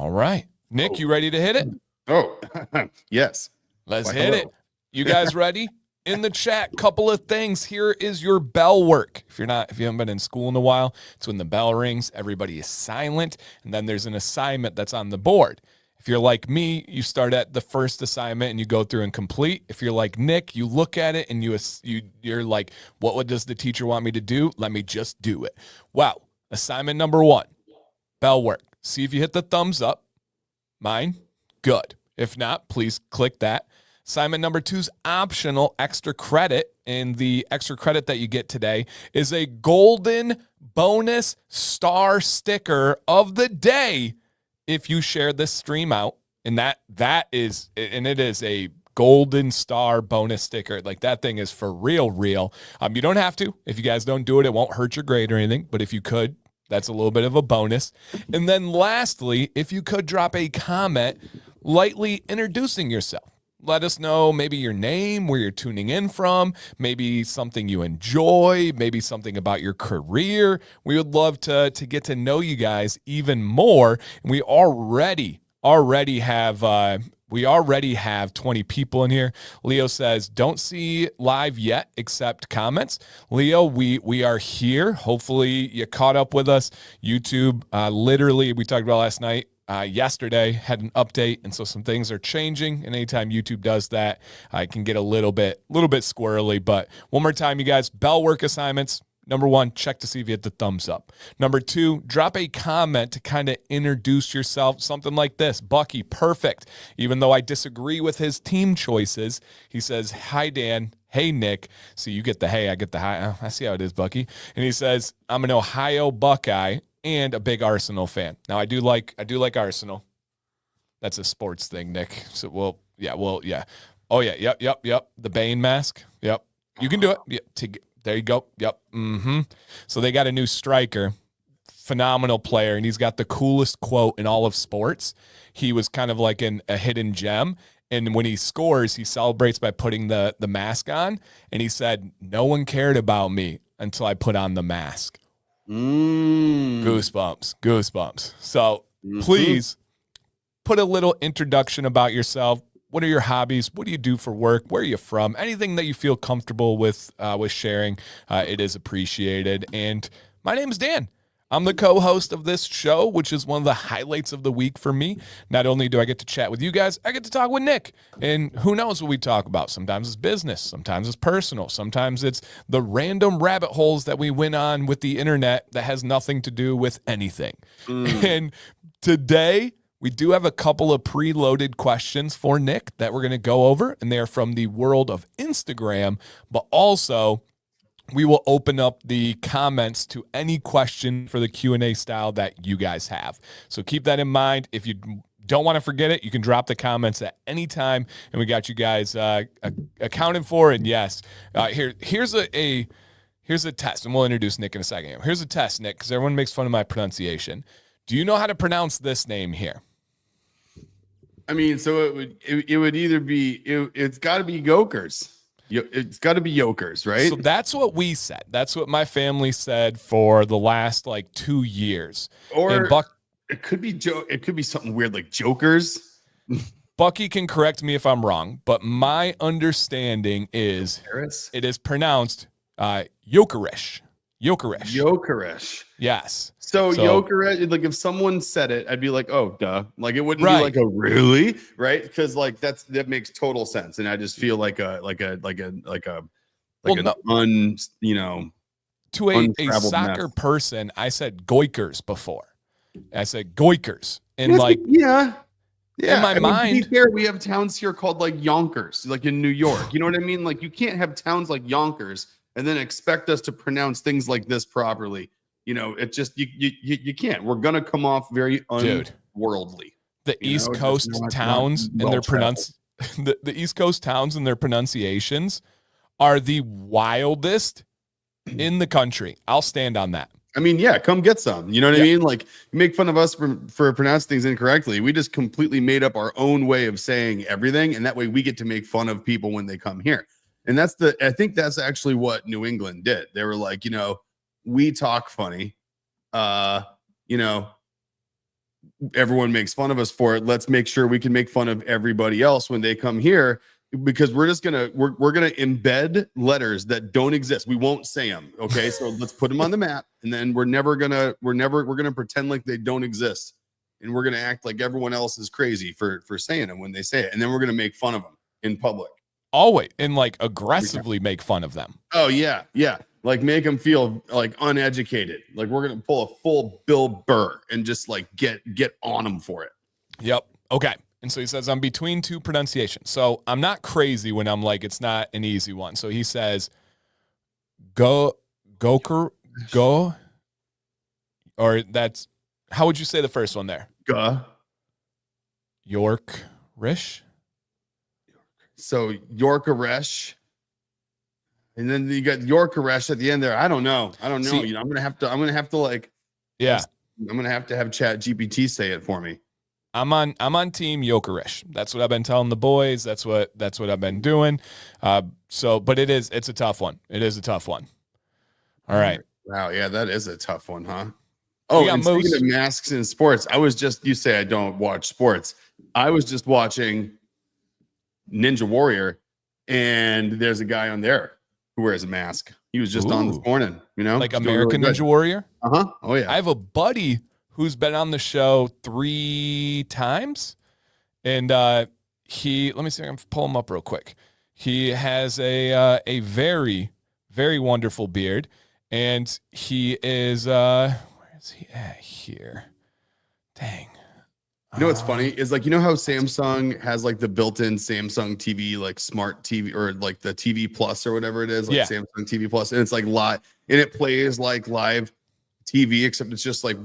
All right. Nick, you ready to hit it? Oh, yes. Let's hit it. You guys ready? In the chat, couple of things. Here is your bell work. If you haven't been in school in a while, it's when the bell rings, everybody is silent, and then there's an assignment that's on the board. If you're like me, you start at the first assignment and you go through and complete. If you're like Nick, you look at it and you're like, what does the teacher want me to do? Let me just do it. Well, assignment number 1, bell work. See if you hit the thumbs up. Mine, good. If not, please click that. Assignment number 2 is optional extra credit, and the extra credit that you get today is a golden bonus star sticker of the day if you share this stream out, and it is a golden star bonus sticker. Like, that thing is for real. You don't have to. If you guys don't do it, it won't hurt your grade or anything, but if you could, that's a little bit of a bonus. And then lastly, if you could drop a comment lightly introducing yourself. Let us know maybe your name, where you're tuning in from, maybe something you enjoy, maybe something about your career. We would love to get to know you guys even more. And we already have 20 people in here. Leo says, don't see live yet except comments. Leo, we are here. Hopefully you caught up with us. YouTube, literally, we talked about last night. Yesterday had an update, and so some things are changing, and anytime YouTube does that, I can get a little bit squirrely. But one more time, you guys, bell work assignments. Number 1, check to see if you hit the thumbs up. Number 2, drop a comment to kind of introduce yourself. Something like this. Bucky, perfect. Even though I disagree with his team choices, he says, hi, Dan. Hey, Nick. So you get the hey, I get the hi. Oh, I see how it is, Bucky. And he says, I'm an Ohio Buckeye and a big Arsenal fan. Now, I do like Arsenal. That's a sports thing, Nick. So, yeah. Oh, yeah, yep. The Bane mask. Yep. You can do it. Yep. There you go. Yep. So they got a new striker, phenomenal player, and he's got the coolest quote in all of sports. He was kind of like a hidden gem, and when he scores, he celebrates by putting the mask on, and he said, no one cared about me until I put on the mask. Goosebumps. So please put a little introduction about yourself. What are your hobbies? What do you do for work? Where are you from? Anything that you feel comfortable with sharing, it is appreciated. And my name is Dan. I'm the co-host of this show, which is one of the highlights of the week for me. Not only do I get to chat with you guys, I get to talk with Nick. And who knows what we talk about? Sometimes it's business. Sometimes it's personal. Sometimes it's the random rabbit holes that we went on with the internet that has nothing to do with anything. And today, we do have a couple of preloaded questions for Nick that we're going to go over, and they're from the world of Instagram, but also we will open up the comments to any question for the Q&A style that you guys have. So keep that in mind. If you don't want to forget it, you can drop the comments at any time, and we got you guys accounted for. And yes, here's a test, and we'll introduce Nick in a second. Here's a test, Nick, because everyone makes fun of my pronunciation. Do you know how to pronounce this name here? I mean, so it would either be it's got to be Yokers. It's got to be Yokers, right? So that's what we said. That's what my family said for the last 2 years. Or it could be It could be something weird like Jokers. Bucky can correct me if I'm wrong, but my understanding is it is pronounced Yokerish. Yes. So Yokerish, like if someone said it, I'd be like, oh, duh. Like it wouldn't be like a really, right? Because that makes total sense, and I just feel to a soccer person, I said Goikers before. I said Goikers, and yeah. In my mind, to be fair, we have towns here called like Yonkers, like in New York. You know what I mean? Like you can't have towns like Yonkers and then expect us to pronounce things like this properly. You know, it just you can't. We're gonna come off very unworldly. The East Coast towns and their the East Coast towns and their pronunciations are the wildest in the country. I'll stand on that. I mean, yeah, come get some. You know what I mean? Like, you make fun of us for pronouncing things incorrectly. We just completely made up our own way of saying everything, and that way we get to make fun of people when they come here. And I think that's actually what New England did. They were like, we talk funny. everyone makes fun of us for it. Let's make sure we can make fun of everybody else when they come here, because we're gonna embed letters that don't exist. We won't say them. Okay, so let's put them on the map, and then we're gonna pretend like they don't exist, and we're gonna act like everyone else is crazy for saying them when they say it, and then we're gonna make fun of them in public. Always, and like aggressively make fun of them. Oh yeah, yeah. Like make them feel like uneducated. Like we're gonna pull a full Bill Burr and just like get on them for it. Yep. Okay. And so he says, I'm between two pronunciations. So I'm not crazy when I'm like, it's not an easy one. So he says, go, or that's, how would you say the first one there? York-rish? So York-a-resh. And then you got York-a-resh at the end there. I don't know. See, I'm gonna have to like, yeah. I'm gonna have to have Chat GPT say it for me. I'm on team Yokerish. That's what I've been telling the boys. That's what I've been doing. But it's a tough one. It is a tough one. All right. Wow. Yeah, that is a tough one, huh? Oh, and speaking of masks in sports, you say I don't watch sports. I was just watching Ninja Warrior, and there's a guy on there who wears a mask. He was just on this morning, like American Ninja Warrior. Oh yeah. I have a buddy who's been on the show 3 times. And let me see if I can pull him up real quick. He has a very, very wonderful beard. And he is, where is he at here? Dang. You know what's funny is like, how Samsung has like the built-in Samsung TV, like smart TV, or like the TV Plus or whatever it is, like Samsung TV Plus, and it's like live, and it plays like live TV, except it's just like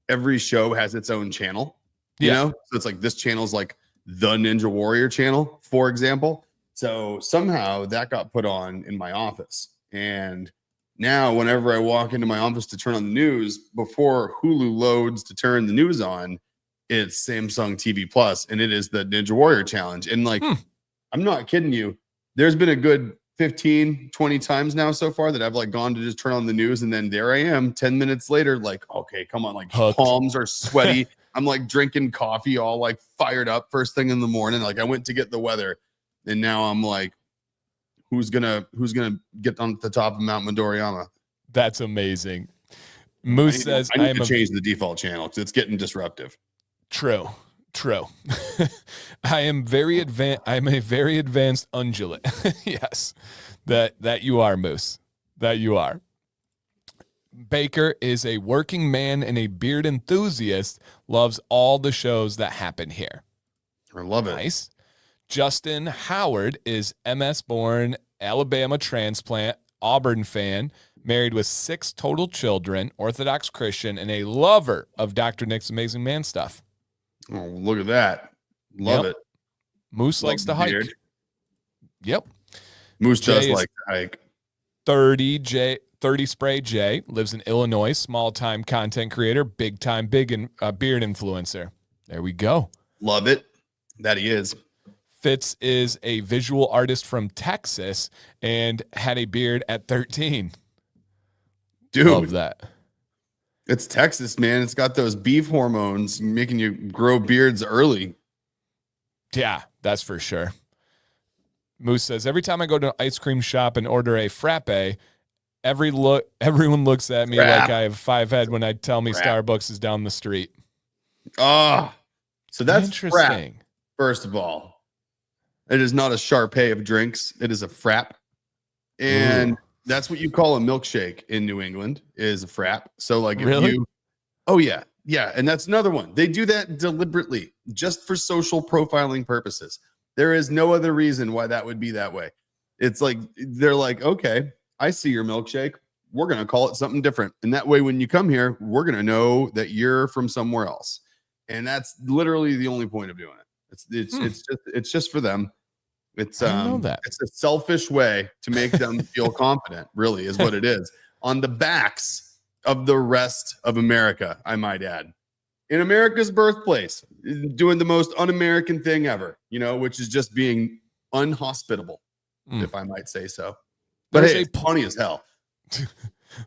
every show has its own channel, so it's like this channel is like the Ninja Warrior channel, for example. So somehow that got put on in my office, and now whenever I walk into my office to turn on the news, before Hulu loads to turn the news on, it's Samsung TV Plus, and it is the Ninja Warrior challenge. And like, I'm not kidding you, there's been a good 15, 20 times now so far that I've like gone to just turn on the news, and then there I am 10 minutes later, like, okay, come on, like hooked. Palms are sweaty. I'm like drinking coffee, all like fired up first thing in the morning. Like I went to get the weather, and now I'm like, who's gonna get on the top of Mount Midoriyama? That's amazing. Moose says I need to change the default channel because it's getting disruptive. True. I am very advanced. I'm a very advanced undulate. Yes, that you are, Moose. That you are. Baker is a working man and a beard enthusiast. Loves all the shows that happen here. I love it. Nice. Justin Howard is MS-born, Alabama transplant, Auburn fan, married with 6 total children, Orthodox Christian, and a lover of Dr. Nick's Amazing Man stuff. Oh, look at that. Love it. Moose likes to hike. Beard. Yep. Moose does like to hike. 30 Spray J lives in Illinois, small-time content creator, big-time beard influencer. There we go. Love it. That he is. Fitz is a visual artist from Texas and had a beard at 13. Dude. Love that. It's Texas, man. It's got those beef hormones making you grow beards early. Yeah, that's for sure. Moose says, every time I go to an ice cream shop and order a frappe, everyone looks at me like I have 5 head when I tell me Starbucks is down the street. So that's interesting. Frap, first of all. It is not a Sharpay of drinks. It is a frap. And that's what you call a milkshake in New England, is a frap. So like oh yeah. Yeah. And that's another one. They do that deliberately just for social profiling purposes. There is no other reason why that would be that way. It's like, they're like, okay, I see your milkshake. We're going to call it something different. And that way, when you come here, we're going to know that you're from somewhere else. And that's literally the only point of doing it. It's just for them. It's a selfish way to make them feel confident, really, is what it is. On the backs of the rest of America, I might add. In America's birthplace, doing the most un-American thing ever, which is just being unhospitable, if I might say so. But hey, it's funny as hell.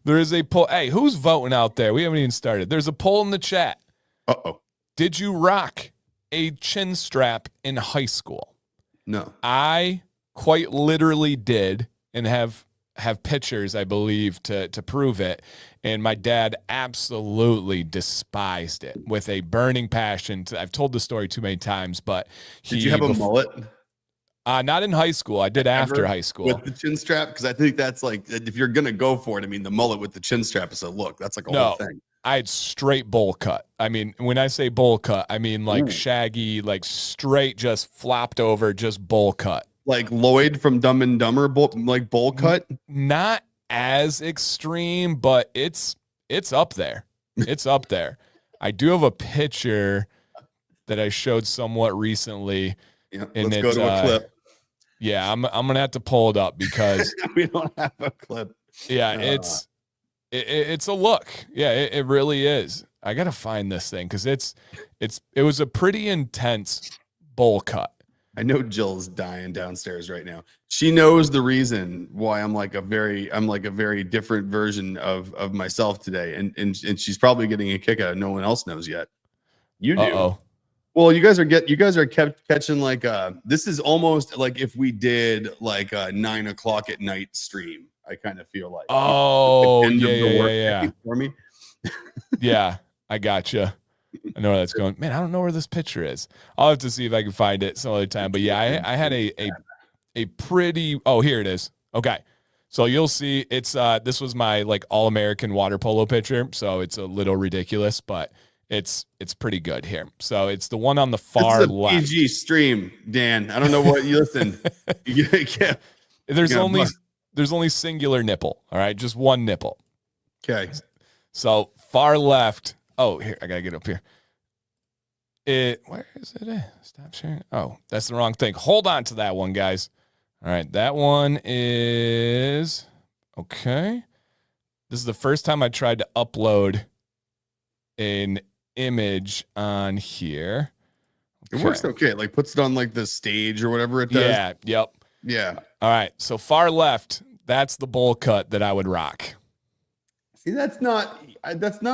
There is a poll. Hey, who's voting out there? We haven't even started. There's a poll in the chat. Uh-oh. Did you rock a chin strap in high school? No. I quite literally did, and have pictures, I believe, to prove it. And my dad absolutely despised it with a burning passion. I've told the story too many times, but Did you have a mullet? Not in high school. I did after Ever high school. with the chin strap? Because I think that's like, if you're gonna go for it, I mean, the mullet with the chin strap is a look. That's like a whole thing. I had straight bowl cut. I mean, when I say bowl cut, I mean like shaggy, like straight, just flopped over, just bowl cut. Like Lloyd from Dumb and Dumber, like bowl cut. Not as extreme, but it's up there. It's up there. I do have a picture that I showed somewhat recently. Yeah, let's go to a clip. Yeah, I'm gonna have to pull it up because we don't have a clip. Yeah, it's a look. Yeah, it really is. I gotta find this thing because it was a pretty intense bowl cut. I know Jill's dying downstairs right now. She knows the reason why I'm like a very different version of myself today, and she's probably getting a kick out of no one else knows yet. You do. Uh-oh. Well, you guys are kept catching like this is almost like if we did like a 9 o'clock at night stream. I kind of feel like yeah. For me. Yeah, I gotcha. I know where that's going. Man, I don't know where this picture is. I'll have to see if I can find it some other time. But yeah, I had a pretty. Oh, here it is. Okay, so you'll see. It's this was my like all-American water polo picture, so it's a little ridiculous, but it's pretty good here. So it's the one on the far left. PG stream, Dan. I don't know what you listen. There's only singular nipple. All right, just one nipple. Okay. So far left. Oh, here, I gotta get up here. Where is it? Stop sharing. Oh, that's the wrong thing. Hold on to that one, guys. All right, that one is okay. This is the first time I tried to upload an image on here. Okay. It works okay. Like puts it on like the stage or whatever it does. Yeah. Yep. Yeah. All right. So far left, that's the bowl cut that I would rock. See, that's not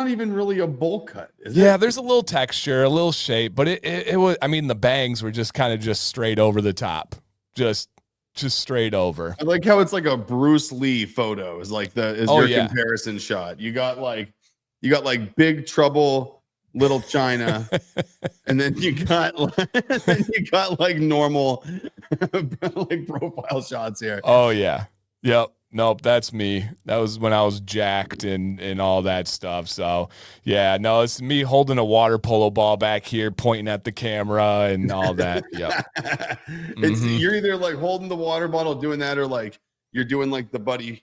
even really a bowl cut, is it? Yeah, there's a little texture, a little shape, but it was. I mean, the bangs were just kind of just straight over the top, just straight over. I like how it's like a Bruce Lee photo is like comparison shot. You got like Big Trouble, Little China, and then you got like normal like profile shots here. Oh yeah, yep. Nope, that's me. That was when I was jacked and all that stuff. So, yeah, no, it's me holding a water polo ball back here, pointing at the camera and all that. Yep. You're either like holding the water bottle, doing that, or like you're doing like the Buddy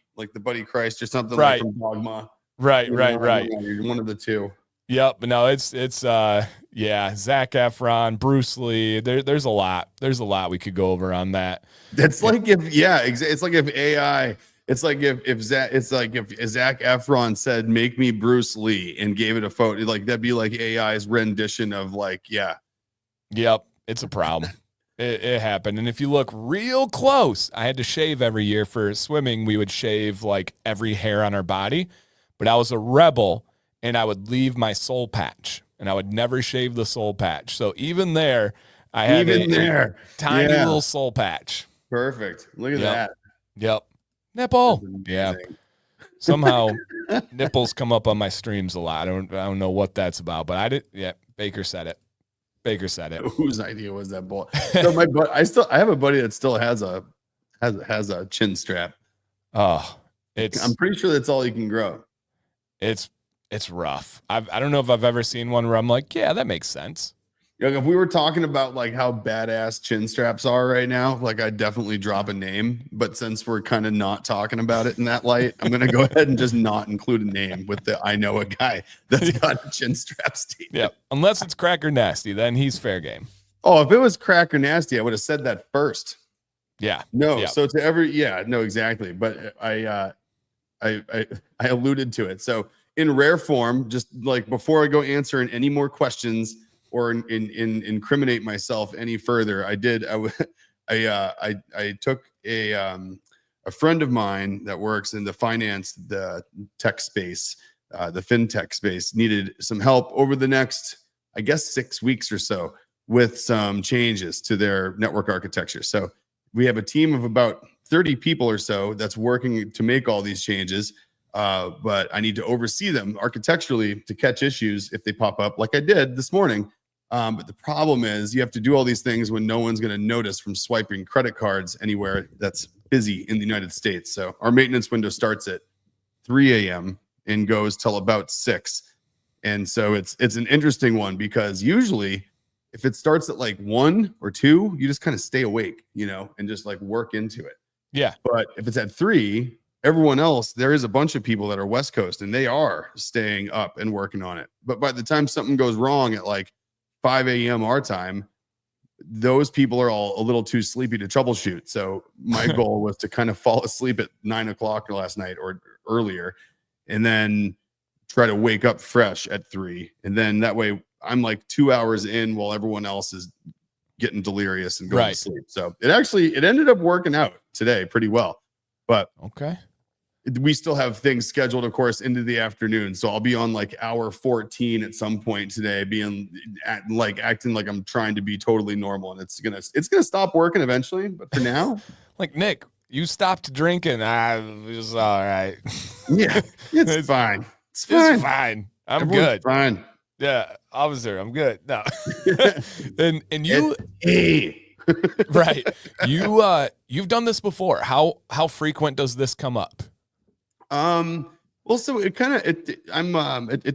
Christ or something like from Dogma. Right. You're one of the two. Yep, but no, it's Zac Efron, Bruce Lee. There's a lot. There's a lot we could go over on that. That's like it's like if AI. It's like if Zac Efron said, "Make me Bruce Lee," and gave it a photo, like that'd be like AI's rendition of like, yeah. Yep, it's a problem. It happened, and if you look real close, I had to shave every year for swimming. We would shave like every hair on our body, but I was a rebel, and I would leave my soul patch, and I would never shave the soul patch. So even there, I had a tiny little soul patch. Perfect. Look at that. Yep. Nipple. Yeah. Somehow nipples come up on my streams a lot. I don't know what that's about, but I did. Yeah. Baker said it. Whose idea was that, boy? So I have a buddy that still has a chin strap. Oh, I'm pretty sure that's all you can grow. It's rough. I don't know if I've ever seen one where I'm like, yeah, that makes sense. Like if we were talking about like how badass chin straps are right now, like I'd definitely drop a name. But since we're kind of not talking about it in that light, I'm going to go ahead and just not include a name with the I know a guy that's got a chin strap statement. Yeah, unless it's Cracker Nasty, then he's fair game. Oh, if it was Cracker Nasty, I would have said that first. Yeah. No. Yeah. So to no, exactly. But I alluded to it. So in rare form, just like before I go answering any more questions or incriminate myself any further, I took a friend of mine that works in the finance, the tech space, the fintech space, needed some help over the next, I guess 6 weeks or so with some changes to their network architecture. So we have a team of about 30 people or so that's working to make all these changes. But I need to oversee them architecturally to catch issues if they pop up, like I did this morning. But the problem is you have to do all these things when no one's going to notice from swiping credit cards anywhere that's busy in the United States. So our maintenance window starts at 3 a.m. and goes till about 6. And so it's an interesting one because usually if it starts at like 1 or 2, you just kind of stay awake, and just like work into it. Yeah. But if it's at 3, everyone else, there is a bunch of people that are West Coast and they are staying up and working on it. But by the time something goes wrong at like 5 a.m. our time, those people are all a little too sleepy to troubleshoot. So my goal was to kind of fall asleep at 9 o'clock last night or earlier, and then try to wake up fresh at 3. And then that way I'm like 2 hours in while everyone else is getting delirious and going to sleep. So it ended up working out today pretty well. But okay, we still have things scheduled, of course, into the afternoon. So I'll be on like hour 14 at some point today, acting like I'm trying to be totally normal, and it's gonna stop working eventually. But for now, like Nick, you stopped drinking. I was all right. Yeah, it's fine. It's fine. I'm good. Fine. Yeah, officer, I'm good. No, and you, right? You've done this before. How frequent does this come up? Well, so it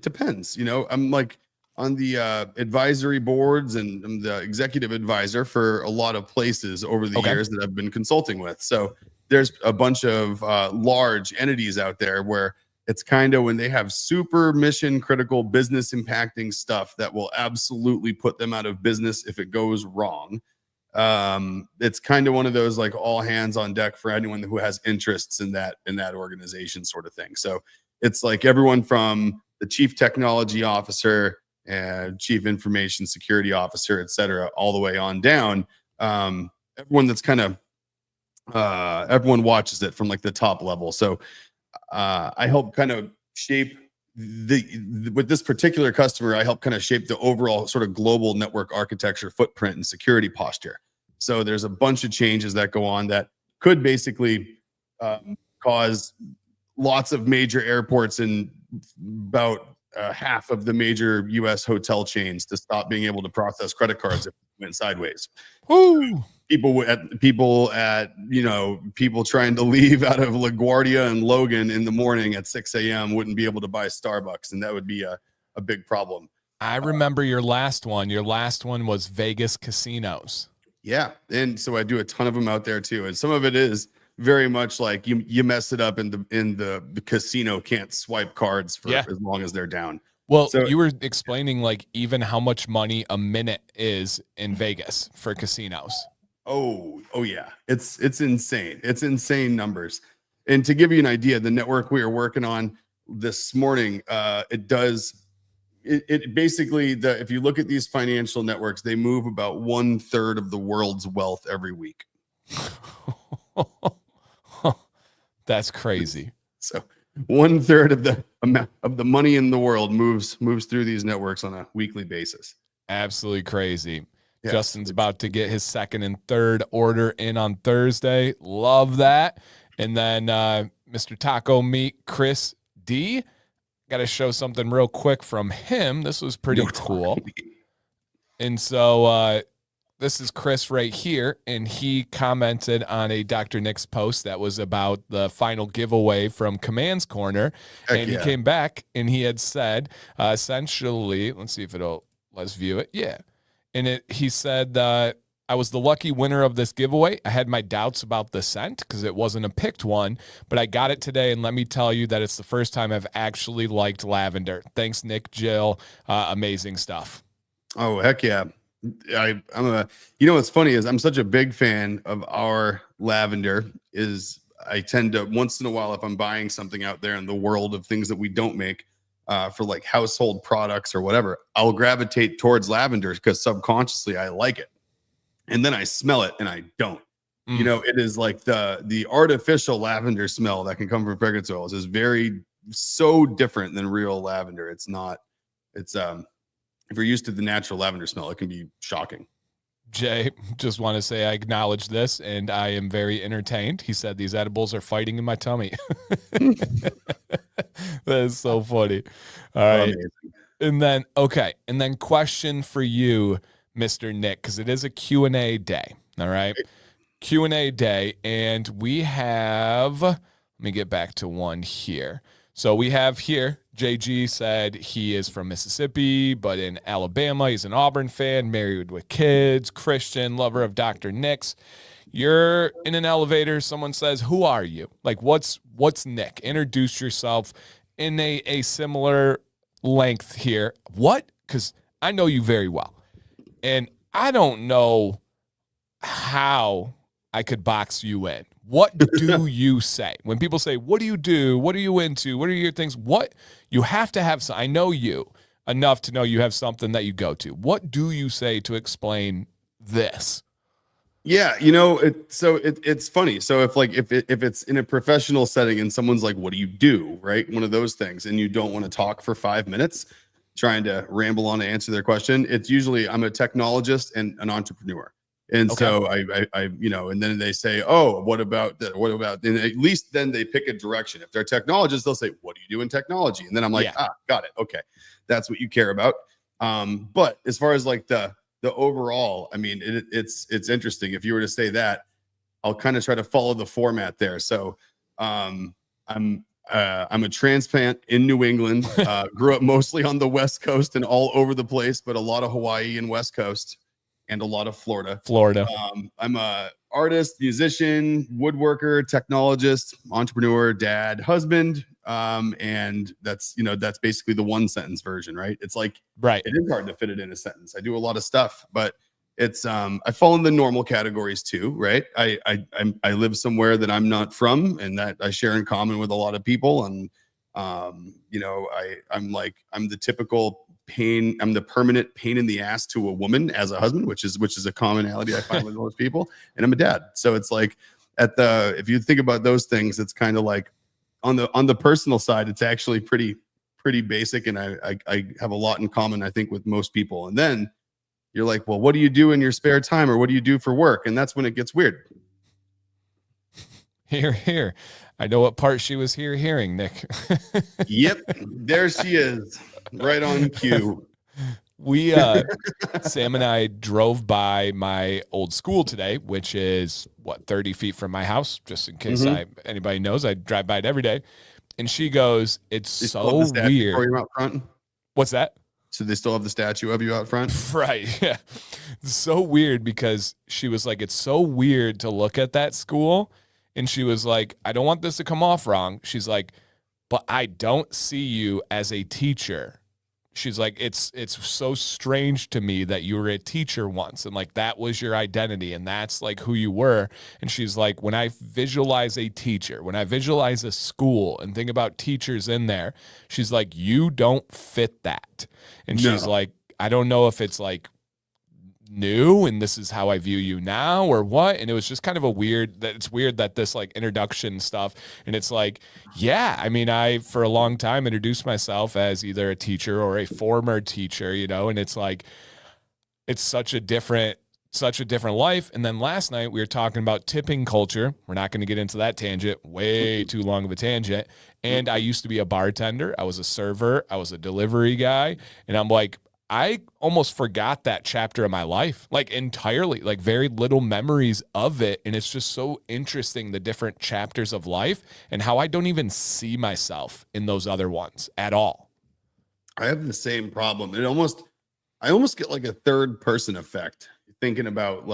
depends, I'm like on the advisory boards, and I'm the executive advisor for a lot of places over the years that I've been consulting with. So there's a bunch of large entities out there where it's kind of when they have super mission critical business impacting stuff that will absolutely put them out of business if it goes wrong. It's kind of one of those like all hands on deck for anyone who has interests in that organization sort of thing. So it's like everyone from the chief technology officer and chief information security officer, et cetera, all the way on down. Everyone that's kind of everyone watches it from like the top level. So I help kind of shape with this particular customer, I help kind of shape the overall sort of global network architecture footprint and security posture. So there's a bunch of changes that go on that could basically cause lots of major airports and about half of the major U.S. hotel chains to stop being able to process credit cards if it went sideways. Woo! People trying to leave out of LaGuardia and Logan in the morning at 6 a.m. wouldn't be able to buy Starbucks, and that would be a big problem. I remember your last one. Your last one was Vegas casinos. Yeah, and so I do a ton of them out there too, and some of it is very much like you mess it up, and the casino can't swipe cards for as long as they're down. Well, so you were explaining like even how much money a minute is in Vegas for casinos. Oh yeah. It's insane. It's insane numbers. And to give you an idea, the network we are working on this morning, it basically, if you look at these financial networks, they move about 1/3 of the world's wealth every week. That's crazy. So 1/3 of the amount of the money in the world moves through these networks on a weekly basis. Absolutely crazy. Yes. Justin's about to get his second and third order in on Thursday. Love that. And then Mr. Taco Meat, Chris D. Got to show something real quick from him. This was pretty cool. And so this is Chris right here. And he commented on a Dr. Nick's post that was about the final giveaway from Command's Corner. He came back and he had said, essentially, let's see if let's view it. Yeah. And he said, I was the lucky winner of this giveaway. I had my doubts about the scent because it wasn't a picked one, but I got it today. And let me tell you that it's the first time I've actually liked lavender. Thanks, Nick, Jill. Amazing stuff. Oh, heck yeah. What's funny is I'm such a big fan of our lavender I tend to once in a while, if I'm buying something out there in the world of things that we don't make, for like household products or whatever, I'll gravitate towards lavender because subconsciously I like it. And then I smell it and I don't. It is like the artificial lavender smell that can come from fragrance oils is so different than real lavender. It's if you're used to the natural lavender smell, it can be shocking. Jay, just want to say I acknowledge this, and I am very entertained. He said these edibles are fighting in my tummy. That is so funny. All right. Amazing. And then question for you, Mr. Nick, because it is a Q&A day. All right. Q&A day. And we have, let me get back to one here. So we have here, JG said he is from Mississippi, but in Alabama. He's an Auburn fan, married with kids, Christian, lover of Dr. Nick's. You're in an elevator. Someone says, who are you? Like, what's Nick? Introduce yourself in a similar length here. What? Because I know you very well. And I don't know how I could box you in. What do you say? When people say, what do you do? What are you into? What are your things? What? You have to have some. I know you enough to know you have something that you go to. What do you say to explain this? Yeah, you know, it's funny. So if it's in a professional setting and someone's like, "What do you do?" Right, one of those things, and you don't want to talk for 5 minutes, trying to ramble on to answer their question, it's usually I'm a technologist and an entrepreneur. And Okay. so I you know, and then they say, "Oh, what about that? What about?" And at least then they pick a direction. If they're technologists, they'll say, "What do you do in technology?" And then I'm like, got it. Okay, that's what you care about. But as far as like the overall, I mean, it's interesting. If you were to say that, I'll kind of try to follow the format there. So I'm a transplant in New England. Grew up mostly on the West Coast and all over the place, but a lot of Hawaii and West Coast and a lot of Florida. I'm a artist, musician, woodworker, technologist, entrepreneur, dad, husband. And that's basically the one sentence version, right? It's like, right. It is hard to fit it in a sentence. I do a lot of stuff, but it's, I fall in the normal categories too, right? I live somewhere that I'm not from and that I share in common with a lot of people. And, I'm the typical pain. I'm the permanent pain in the ass to a woman as a husband, which is a commonality I find with most people. And I'm a dad. So it's like if you think about those things, it's kind of like, on the personal side, it's actually pretty basic, and I have a lot in common, I think, with most people. And then you're like, well, what do you do in your spare time, or what do you do for work? And that's when it gets weird. Here. I know what part she was hearing, Nick. Yep, there she is, right on cue. We Sam and I drove by my old school today, which is 30 feet from my house, just in case anybody knows. I drive by it every day. And she goes, it's so weird. For you out front? What's that? So they still have the statue of you out front? Right. Yeah. It's so weird because she was like, it's so weird to look at that school. And she was like, I don't want this to come off wrong. She's like, but I don't see you as a teacher. She's like, it's so strange to me that you were a teacher once and like that was your identity and that's like who you were. And she's like, when I visualize a teacher, when I visualize a school and think about teachers in there, she's like, you don't fit that. And she's like, I don't know if it's like new and this is how I view you now or what. And it was just kind of it's weird that this like introduction stuff, and it's like, yeah, I mean, I for a long time introduced myself as either a teacher or a former teacher, and it's like it's such a different life. And then last night we were talking about tipping culture. We're not going to get into that tangent, way too long of a tangent. And I used to be a bartender, I was a server, I was a delivery guy, and I'm like, I almost forgot that chapter of my life, like entirely, like very little memories of it. And it's just so interesting, the different chapters of life and how I don't even see myself in those other ones at all. I have the same problem. I almost get like a third person effect thinking about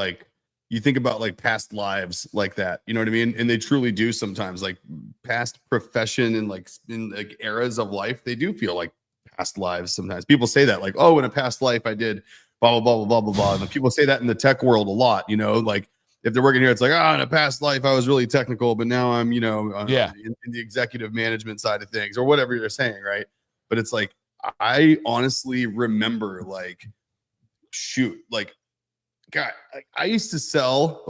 you think about like past lives like that, you know what I mean? And they truly do sometimes, like past profession and like in like eras of life, they do feel like past lives sometimes. People say that like, oh, in a past life I did blah blah blah blah blah blah. And people say that in the tech world a lot, like if they're working here, it's like, in a past life I was really technical, but now I'm in the executive management side of things or whatever you're saying, right? But it's like I honestly remember God, I used to sell.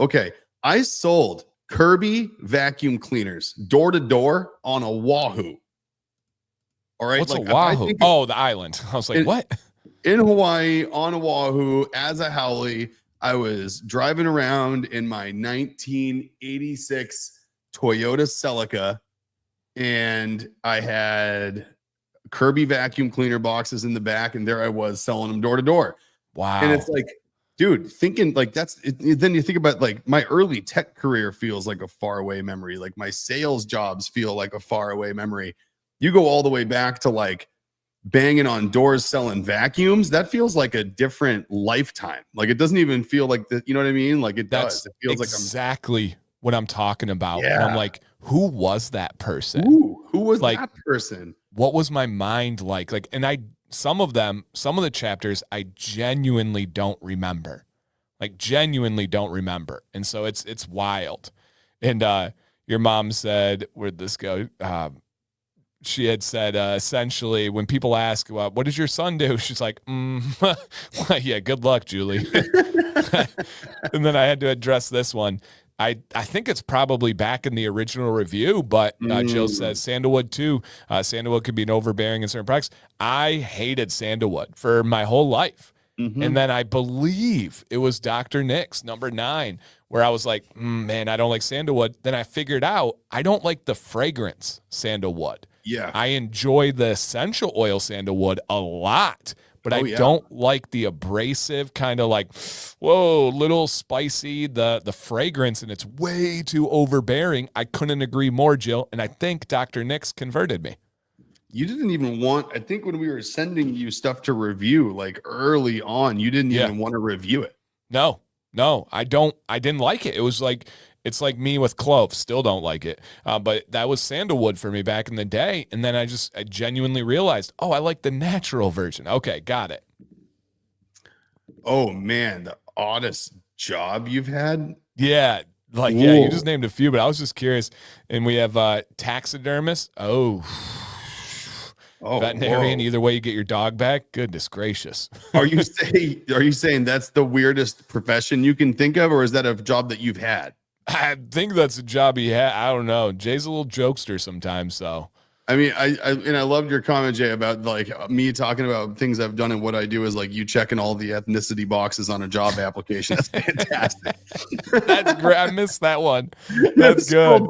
I sold Kirby vacuum cleaners door to door on a Wahoo. All right. What's a Wahoo? The island. I was like, what? in Hawaii on Oahu as a haole. I was driving around in my 1986 Toyota Celica, and I had Kirby vacuum cleaner boxes in the back, and there I was selling them door to door. Wow. And it's like, dude, thinking like then you think about like my early tech career feels like a faraway memory. Like my sales jobs feel like a faraway memory. You go all the way back to like banging on doors selling vacuums. That feels like a different lifetime. Like it doesn't even feel like that. You know what I mean? Like it does. It feels exactly what I'm talking about. Yeah. And I'm like, who was that person? Who was like, that person? What was my mind like? Like, and some of the chapters I genuinely don't remember. Like genuinely don't remember. And so it's wild. And your mom said, where'd this go? She had said, essentially, when people ask, well, what does your son do? She's like, yeah, good luck, Julie. And then I had to address this one. I think it's probably back in the original review, but Jill says sandalwood too. Sandalwood could be an overbearing in certain products. I hated sandalwood for my whole life. Mm-hmm. And then I believe it was Dr. Nick's number 9, where I was like, man, I don't like sandalwood. Then I figured out I don't like the fragrance sandalwood. Yeah. I enjoy the essential oil sandalwood a lot, but I don't like the abrasive kind of like, whoa, little spicy, the fragrance, and it's way too overbearing. I couldn't agree more, Jill. And I think Dr. Nick's converted me. You didn't even want, I think when we were sending you stuff to review, like early on, you didn't even want to review it. No, I didn't like it. It was like, it's like me with cloves, still don't like it. But that was sandalwood for me back in the day. And then I genuinely realized, I like the natural version. Okay, got it. Oh, man, the oddest job you've had? Yeah, like, yeah, you just named a few, but I was just curious. And we have taxidermist. Veterinarian. Whoa. Either way, you get your dog back. Goodness gracious. Are you saying that's the weirdest profession you can think of, or is that a job that you've had? I think that's a job he had. I don't know. Jay's a little jokester sometimes, so. I mean, I loved your comment, Jay, about like me talking about things I've done and what I do is like you checking all the ethnicity boxes on a job application. That's fantastic. That's great. I missed that one. That's good.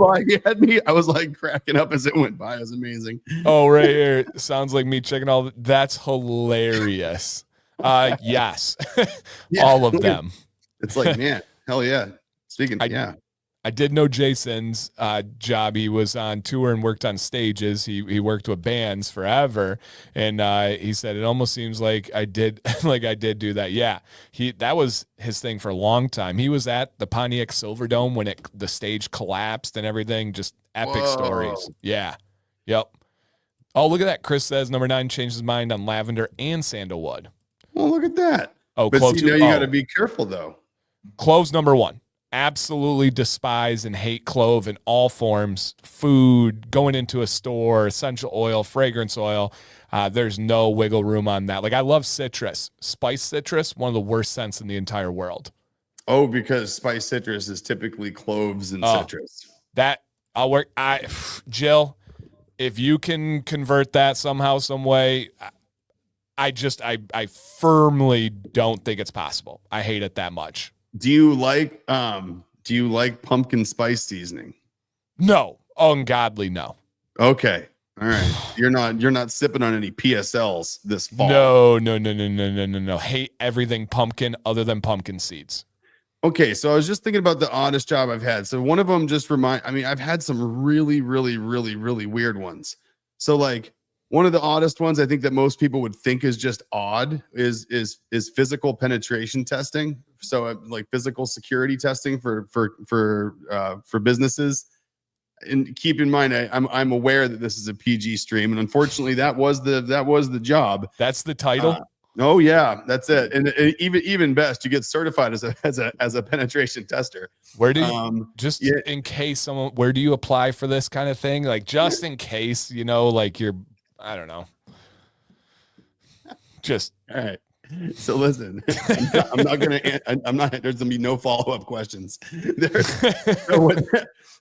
I was like cracking up as it went by. It was amazing. Oh, right here. Sounds like me checking all. That's hilarious. Yes. All of them. It's like, man, hell yeah. I did know Jason's job. He was on tour and worked on stages. He worked with bands forever, and he said it almost seems like I did do that. Yeah, that was his thing for a long time. He was at the Pontiac Silverdome when the stage collapsed and everything. Just epic stories. Yeah, yep. Oh, look at that! Chris says number 9 changed his mind on lavender and sandalwood. Well, look at that. Oh, but see, now you got to be careful though. Cloves number 1. Absolutely despise and hate clove in all forms. Food, going into a store, essential oil, fragrance oil. There's no wiggle room on that. Like I love citrus. Spice citrus, one of the worst scents in the entire world. Oh, because spice citrus is typically cloves and citrus. That I'll work. Jill, if you can convert that somehow, some way, I firmly don't think it's possible. I hate it that much. Do you like pumpkin spice seasoning? No. Ungodly no. Okay. All right. You're not sipping on any PSLs this fall. No. Hate everything pumpkin other than pumpkin seeds. Okay, so I was just thinking about the oddest job I've had. So one of them I've had some really, really, really, really weird ones. So like one of the oddest ones I think that most people would think is just odd is physical penetration testing. So like physical security testing for businesses. And keep in mind, I'm aware that this is a PG stream, and unfortunately, that was the job. That's the title. Oh yeah, that's it. And even best, you get certified as a penetration tester. Where do you in case someone? Where do you apply for this kind of thing? Like just in case, like you're. I don't know. Just all right. So listen, I'm not there's gonna be no follow-up questions.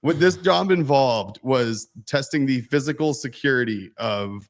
What this job involved was testing the physical security of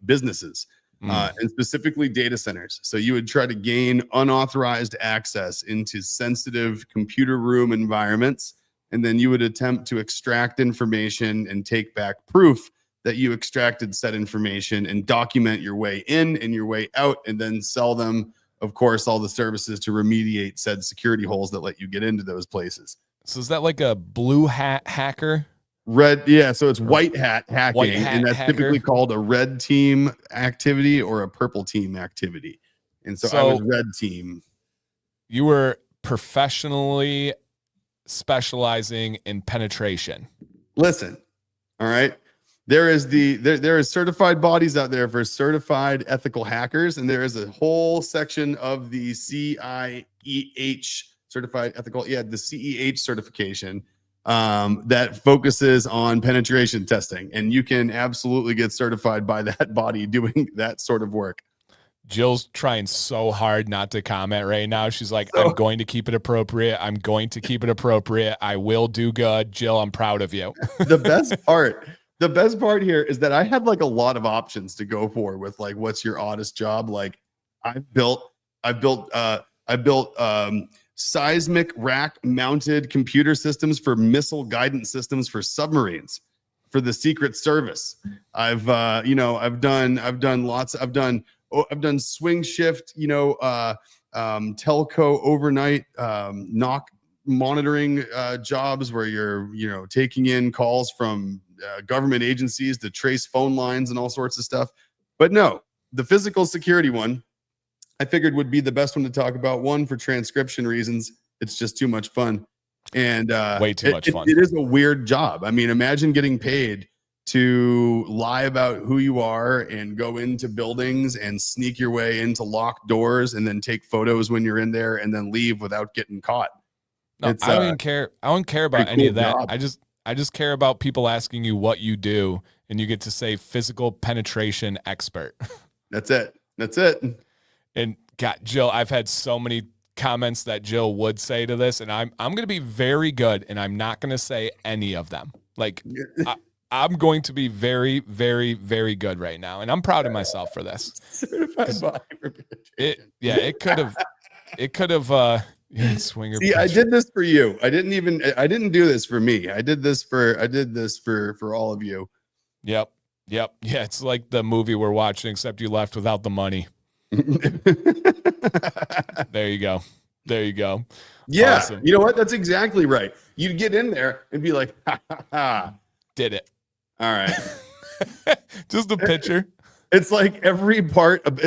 businesses. and specifically data centers. So you would try to gain unauthorized access into sensitive computer room environments, and then you would attempt to extract information and take back proof that you extracted said information and document your way in and your way out, and then sell them, of course, all the services to remediate said security holes that let you get into those places. So is that like a blue hat hacker? Red, yeah. So it's white hat hacking, White hat and that's hacker. typically called a red team activity or a purple team activity. And so I was red team. You were professionally specializing in penetration. Listen, all right. There is there is certified bodies out there for certified ethical hackers, and there is a whole section of the CIEH certified ethical, the CEH certification that focuses on penetration testing, and you can absolutely get certified by that body doing that sort of work. Jill's trying so hard not to comment right now. She's like, I'm going to keep it appropriate. I'm going to keep it appropriate. I will do good. Jill, I'm proud of you. The best part here is that I had like a lot of options to go for with like, what's your oddest job? Like I built seismic rack mounted computer systems for missile guidance systems for submarines for the Secret Service. I've done swing shift, telco overnight NOC monitoring jobs where you're taking in calls from government agencies to trace phone lines and all sorts of stuff. But no, the physical security one I figured would be the best one to talk about. One, for transcription reasons, it's just too much fun. And way too much fun. It is a weird job. I mean, imagine getting paid to lie about who you are and go into buildings and sneak your way into locked doors and then take photos when you're in there and then leave without getting caught. No, I don't even care. I don't care about any of that. Job. I just care about people asking you what you do, and you get to say physical penetration expert. That's it. And God, Jill, I've had so many comments that Jill would say to this, and I'm going to be very good, and I'm not going to say any of them. Like I'm going to be very, very, very good right now, and I'm proud of myself for this. It could have. Swinger. See, I did this for you. I didn't do this for me. I did this for all of you. Yep. Yeah, it's like the movie we're watching, except you left without the money. There you go. Yeah. Awesome. You know what? That's exactly right. You'd get in there and be like, ha, ha, ha. Did it. All right. Just a picture. It's like every part of a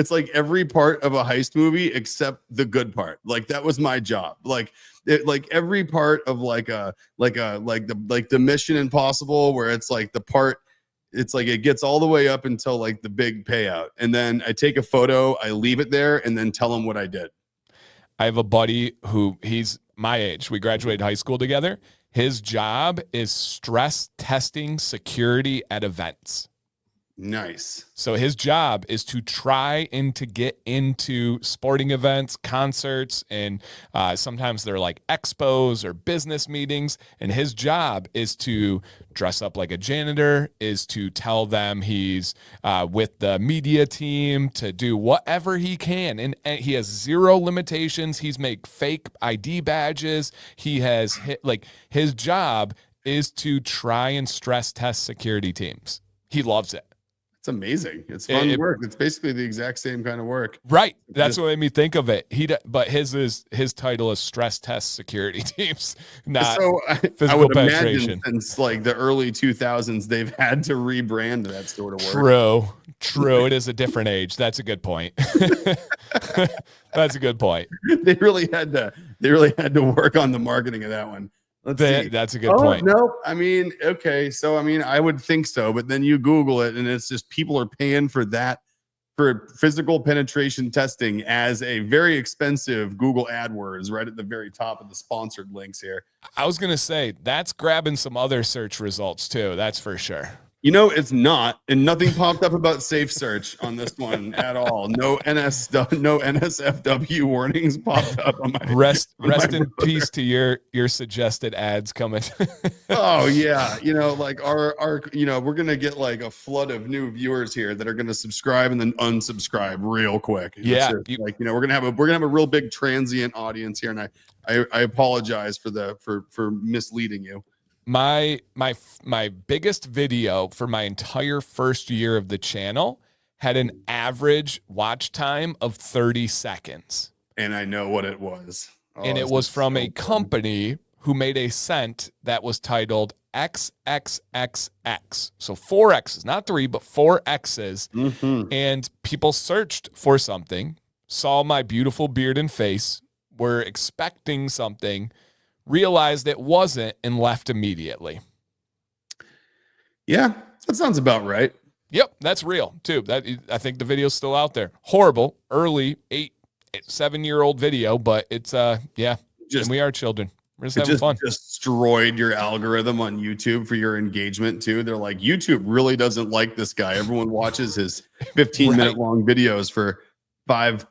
heist movie except the good part. Like that was my job. Like every part of the Mission Impossible, where it's like the part, it's like it gets all the way up until like the big payout, and then I take a photo, I leave it there, and then tell them what I did. I have a buddy who he's my age. We graduated high school together. His job is stress testing security at events. Nice. So his job is to try and to get into sporting events, concerts, and sometimes they're like expos or business meetings. And his job is to dress up like a janitor, is to tell them he's with the media team, to do whatever he can. And he has zero limitations. He's made fake ID badges. He has his job is to try and stress test security teams. He loves it. It's amazing. It's fun work. It's basically the exact same kind of work. Right. That's what made me think of it. But his title is stress test security teams, not physical I would penetration. Imagine since like the early 2000s, they've had to rebrand that sort of work. True. It is a different age. That's a good point. That's a good point. They really had to work on the marketing of that one. That's a good point. No, I mean, okay. So, I mean, I would think so, but then you Google it and it's just people are paying for that, for physical penetration testing as a very expensive Google AdWords right at the very top of the sponsored links here. I was going to say that's grabbing some other search results too. That's for sure. You know, it's not, and nothing popped up about safe search on this one at all. No NSFW warnings popped up on my Rest on my in browser. peace to your suggested ads coming. Oh yeah, you know, like our you know, we're gonna get like a flood of new viewers here that are gonna subscribe and then unsubscribe real quick. Yeah, like you know, we're gonna have a real big transient audience here, and I apologize for misleading you. My biggest video for my entire first year of the channel had an average watch time of 30 seconds. And I know what it was. Oh, and it was from a company who made a scent that was titled XXXX. So 4 X's, not 3, but 4 X's. Mm-hmm. And people searched for something, saw my beautiful beard and face, were expecting something, realized it wasn't, and left immediately. Yeah, that sounds about right. Yep, that's real too. I think the video's still out there. Horrible, early 7-year-old video, but it's yeah. And we are children. We're just having fun. Destroyed your algorithm on YouTube for your engagement too. They're like, YouTube really doesn't like this guy. Everyone watches his 15-minute long videos for five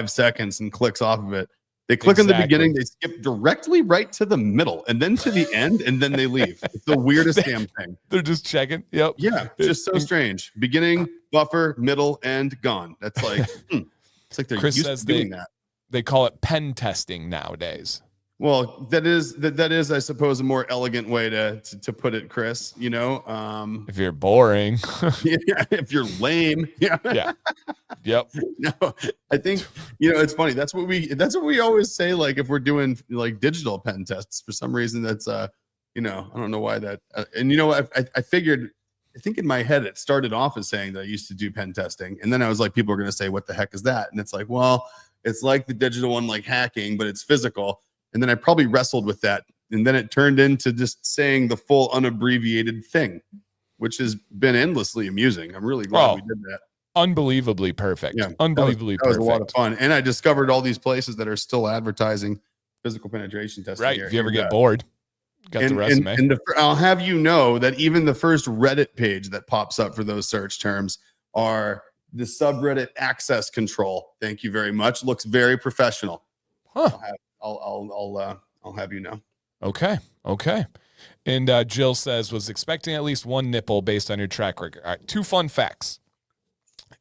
seconds and clicks off of it. They click in the beginning, they skip directly right to the middle and then to the end, and then they leave. It's the weirdest damn thing. They're just checking. Yep. Yeah, just so strange. Beginning, buffer, middle, end, gone. That's like, it's like they're used to doing that. They call it pen testing nowadays. Well, that is, I suppose, a more elegant way to put it, Chris. You know, if you're boring, yeah, if you're lame, yeah, yep. No, I think it's funny. That's what we always say. Like if we're doing like digital pen tests, for some reason, that's I don't know why that. And I figured. I think in my head it started off as saying that I used to do pen testing, and then I was like, people are going to say, "What the heck is that?" And it's like, well, it's like the digital one, like hacking, but it's physical. And then I probably wrestled with that. And then it turned into just saying the full unabbreviated thing, which has been endlessly amusing. I'm really glad we did that. Unbelievably perfect. Yeah, unbelievably perfect. That was a lot of fun. And I discovered all these places that are still advertising physical penetration testing. Right. If you ever get bored, got the resume. I'll have you know that even the first Reddit page that pops up for those search terms are the subreddit access control. Thank you very much. Looks very professional. Huh. I'll have you know. Okay. And Jill says, was expecting at least one nipple based on your track record. All right, 2 fun facts.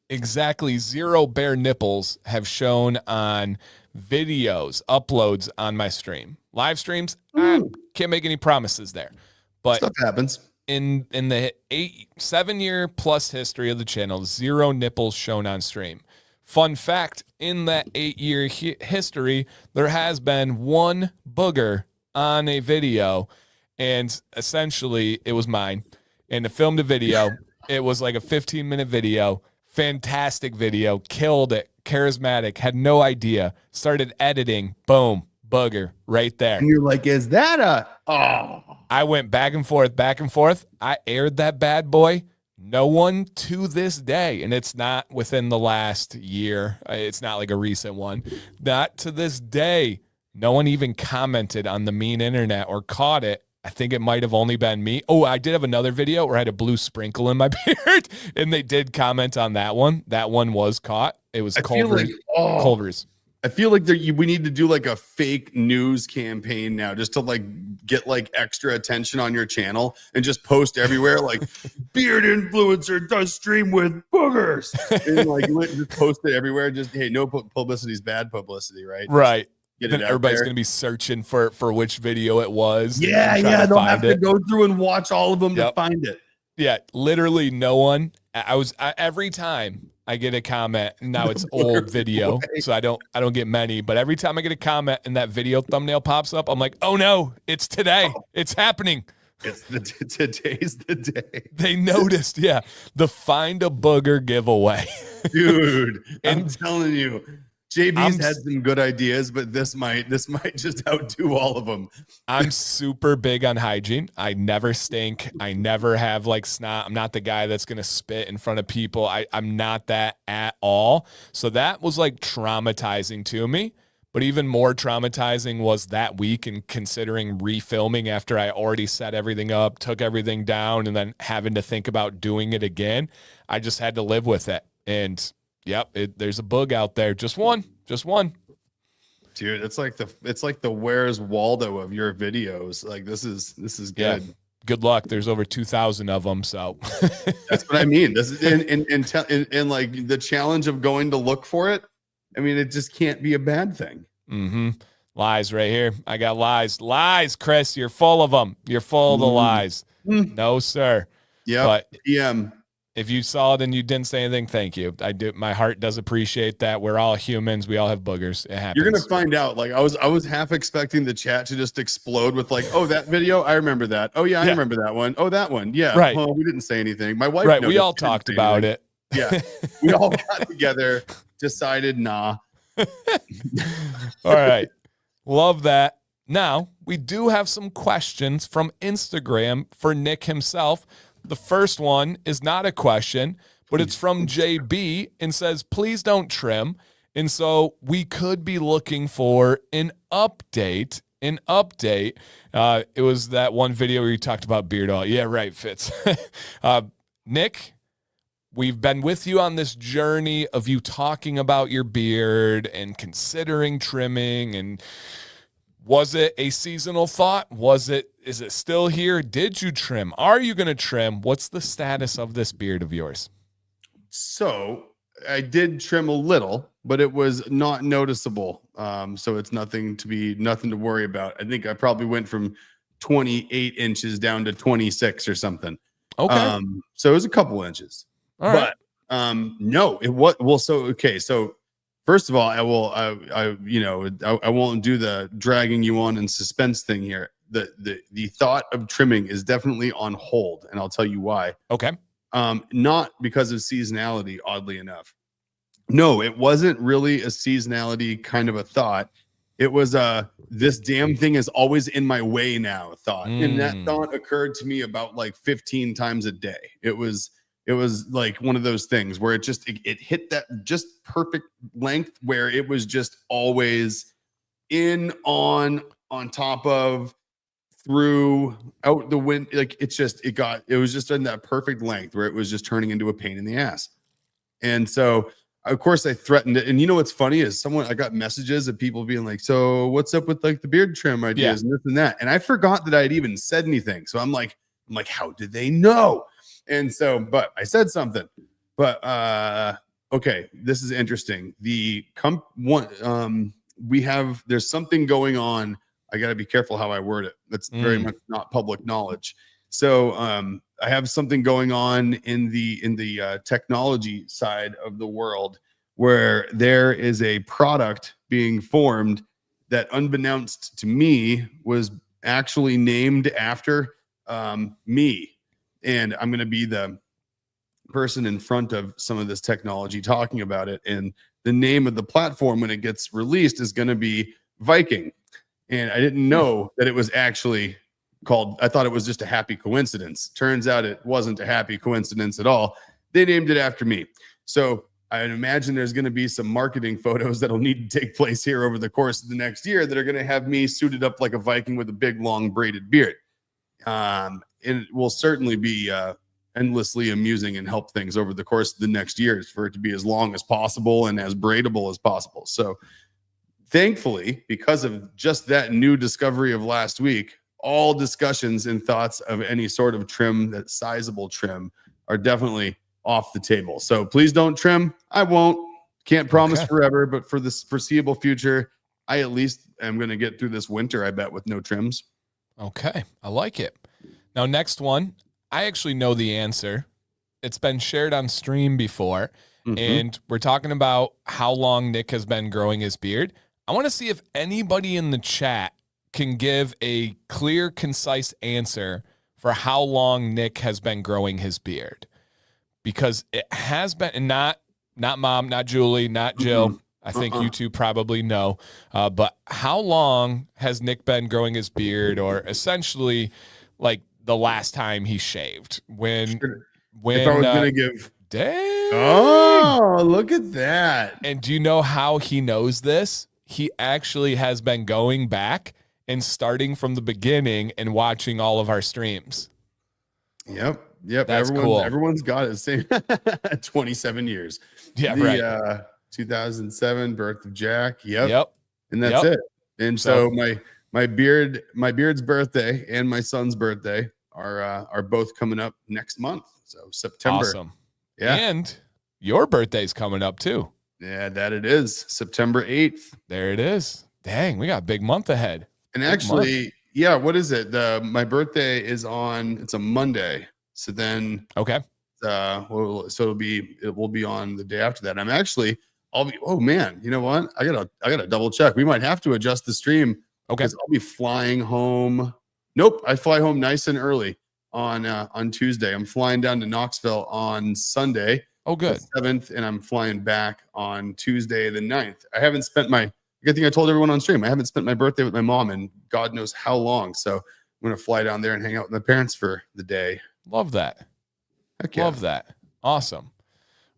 Exactly 0 bare nipples have shown on videos, uploads on my stream. Live streams, I can't make any promises there. But stuff happens. In the 7-year plus history of the channel, 0 nipples shown on stream. Fun fact, in that 8-year history, there has been 1 booger on a video, and essentially it was mine. And I filmed a video. It was like a 15-minute video. Fantastic video. Killed it. Charismatic. Had no idea. Started editing. Boom. Booger. Right there. And you're like, is that I went back and forth. I aired that bad boy. No one to this day, and it's not within the last year. It's not like a recent one. Not to this day. No one even commented on the mean internet or caught it. I think it might have only been me. Oh, I did have another video where I had a blue sprinkle in my beard, and they did comment on that one. That one was caught. It was Culver's. I feel like we need to do like a fake news campaign now, just to like get like extra attention on your channel and just post everywhere like beard influencer does stream with boogers, and like just post it everywhere. Just hey, no publicity is bad publicity, right? Right. Then everybody's going to be searching for which video it was. Yeah. They'll have to go through and watch all of them to find it. Yeah, literally no one. Every time I get a comment, now it's old video, so I don't get many. But every time I get a comment and that video thumbnail pops up, I'm like, oh no, it's today. It's happening. Today's the day. They noticed, yeah, the find a booger giveaway, dude. I'm telling you. JB's had some good ideas, but this might just outdo all of them. I'm super big on hygiene. I never stink. I never have like snot. I'm not the guy that's going to spit in front of people. I'm not that at all. So that was like traumatizing to me. But even more traumatizing was that week and considering refilming after I already set everything up, took everything down, and then having to think about doing it again. I just had to live with it. And yep, there's a bug out there. Just one. Dude, it's like the Where's Waldo of your videos. Like this is good. Yeah. Good luck. There's over 2,000 of them. So that's what I mean. This is and like the challenge of going to look for it. I mean, it just can't be a bad thing. Mm-hmm. Lies right here. I got lies, Chris. You're full of them. You're full of the lies. No, sir. Yeah. But PM. If you saw it and you didn't say anything, thank you. I do. My heart does appreciate that. We're all humans. We all have boogers. It happens. You're gonna find out. Like I was half expecting the chat to just explode with like, oh, that video, I remember that. Oh yeah, I remember that one. Oh, that one. Yeah. Right. Well, we didn't say anything. My wife. Right. We all talked about it. Yeah. We all got together, decided, nah. All right. Love that. Now we do have some questions from Instagram for Nick himself. The first one is not a question, but it's from JB and says, please don't trim. And so we could be looking for an update. It was that one video where you talked about beard oil. Yeah, right, Fitz. Nick, we've been with you on this journey of you talking about your beard and considering trimming. And was it a seasonal thought? Is it still here? Did you trim? Are you going to trim? What's the status of this beard of yours? So I did trim a little, but it was not noticeable. So it's nothing to worry about. I think I probably went from 28 inches down to 26 or something. Okay. So it was a couple inches. All right. But no, it was well. So okay. So first of all, I won't do the dragging you on in suspense thing here. The thought of trimming is definitely on hold, and I'll tell you why. Okay. Not because of seasonality, oddly enough. No, it wasn't really a seasonality kind of a thought. It was this damn thing is always in my way now thought. And that thought occurred to me about like 15 times a day. It was like one of those things where it hit that just perfect length where it was just always in, on top of, through, out the wind. Like it was just in that perfect length where it was just turning into a pain in the ass. And so of course I threatened it. And you know what's funny is I got messages of people being like, so what's up with like the beard trim ideas and this and that? And I forgot that I'd even said anything. So I'm like, how did they know? And so, but I said something. But okay, this is interesting. There's something going on. I got to be careful how I word it. That's very much not public knowledge. So I have something going on in the technology side of the world where there is a product being formed that, unbeknownst to me, was actually named after me. And I'm going to be the person in front of some of this technology talking about it. And the name of the platform when it gets released is going to be Viking. And I didn't know that it was actually called, I thought it was just a happy coincidence. Turns out it wasn't a happy coincidence at all. They named it after me. So I imagine there's going to be some marketing photos that'll need to take place here over the course of the next year that are going to have me suited up like a Viking with a big, long braided beard. And it will certainly be endlessly amusing and help things over the course of the next years for it to be as long as possible and as braidable as possible. So thankfully, because of just that new discovery of last week, all discussions and thoughts of any sort of trim, that sizable trim, are definitely off the table. So please don't trim. I won't. Can't promise forever, but for this foreseeable future, I at least am going to get through this winter, I bet, with no trims. Okay. I like it. Now, next one, I actually know the answer. It's been shared on stream before, and we're talking about how long Nick has been growing his beard. I want to see if anybody in the chat can give a clear, concise answer for how long Nick has been growing his beard, because it has been, and not Mom, not Julie, not Jill. I think you two probably know, but how long has Nick been growing his beard, or essentially like the last time he shaved? When if I was going to give, dang. Oh, look at that. And do you know how he knows this? he actually has been going back and starting from the beginning and watching all of our streams. Yep. That's cool. Everyone's got it. Same 27 years. Yeah, the, right. 2007 birth of Jack. Yep. Yep. And that's it. And so my beard's birthday and my son's birthday are both coming up next month. So September. Awesome. Yeah. And your birthday's coming up too. Yeah, that it is. September 8th. There it is. Dang, we got a big month ahead. And actually, yeah, what is it? My birthday is it's a Monday. So then okay. So it will be on the day after that. Oh man, you know what? I gotta double check. We might have to adjust the stream. Okay. I'll be flying home. Nope, I fly home nice and early on Tuesday. I'm flying down to Knoxville on Sunday. Oh, good. The 7th, and I'm flying back on Tuesday the 9th. I haven't spent good thing I told everyone on stream. I haven't spent my birthday with my mom in God knows how long. So I'm gonna fly down there and hang out with my parents for the day. Love that. Heck yeah. Love that. Awesome.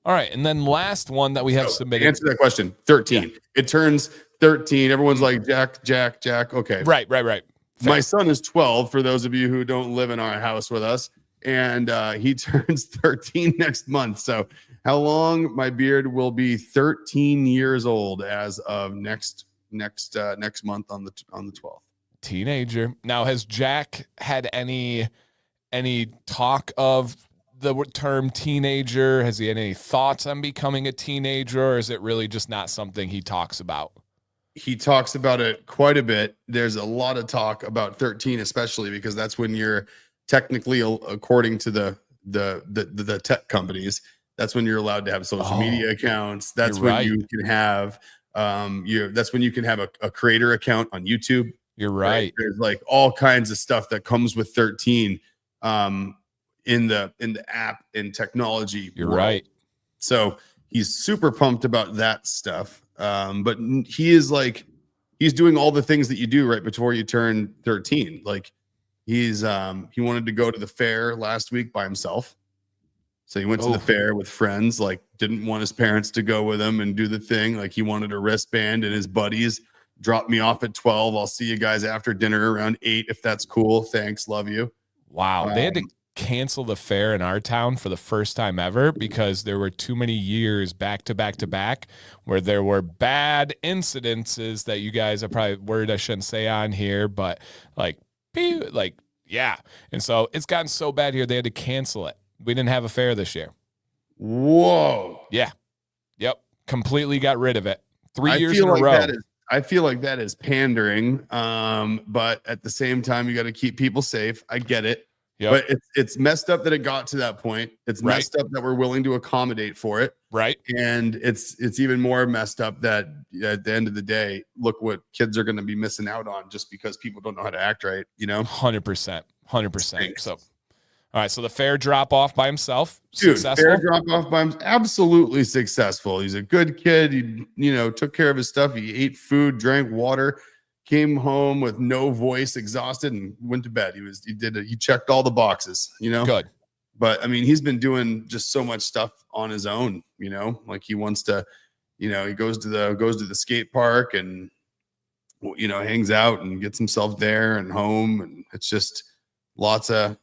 All right. And then last one that we have submitted. Answer that question. 13. Yeah. It turns 13. Everyone's like, Jack. Okay. Right. Fair. My son is 12, for those of you who don't live in our house with us. And he turns 13 next month. So how long? My beard will be 13 years old as of next month on the 12th. Teenager. Now, has Jack had any talk of the term teenager? Has he had any thoughts on becoming a teenager, or is it really just not something he talks about? He talks about it quite a bit. There's a lot of talk about 13, especially because that's when you're technically, according to the tech companies, that's when you're allowed to have social media accounts. That's when you can have that's when you can have a creator account on YouTube. You're right. There's like all kinds of stuff that comes with 13 in the app and technology. You're right. So he's super pumped about that stuff. But he's doing all the things that you do right before you turn 13. Like he wanted to go to the fair last week by himself. So he went to the fair with friends, like didn't want his parents to go with him and do the thing. Like he wanted a wristband, and his buddies dropped me off at 12. I'll see you guys after dinner around 8 if that's cool. Thanks. Love you. Wow. They had to cancel the fair in our town for the first time ever because there were too many years back to back where there were bad incidences that you guys are probably word I shouldn't say on here, but yeah. And so it's gotten so bad here, they had to cancel it. We didn't have a fair this year. Whoa. Yeah. Yep. Completely got rid of it. 3 years in a row. I feel like that is pandering. But at the same time, you got to keep people safe. I get it. Yep. But it's messed up that it got to that point. It's messed up that we're willing to accommodate for it. Right. And it's even more messed up that at the end of the day, look what kids are going to be missing out on just because people don't know how to act right, 100%. So, all right. So the fair drop off by himself. Dude, successful? Fair drop off by himself. Absolutely successful. He's a good kid. He, took care of his stuff. He ate food, drank water. Came home with no voice, exhausted, and went to bed. He checked all the boxes, Good. But I mean, he's been doing just so much stuff on his own, like he wants to, he goes to the skate park and, hangs out and gets himself there and home. And it's just lots of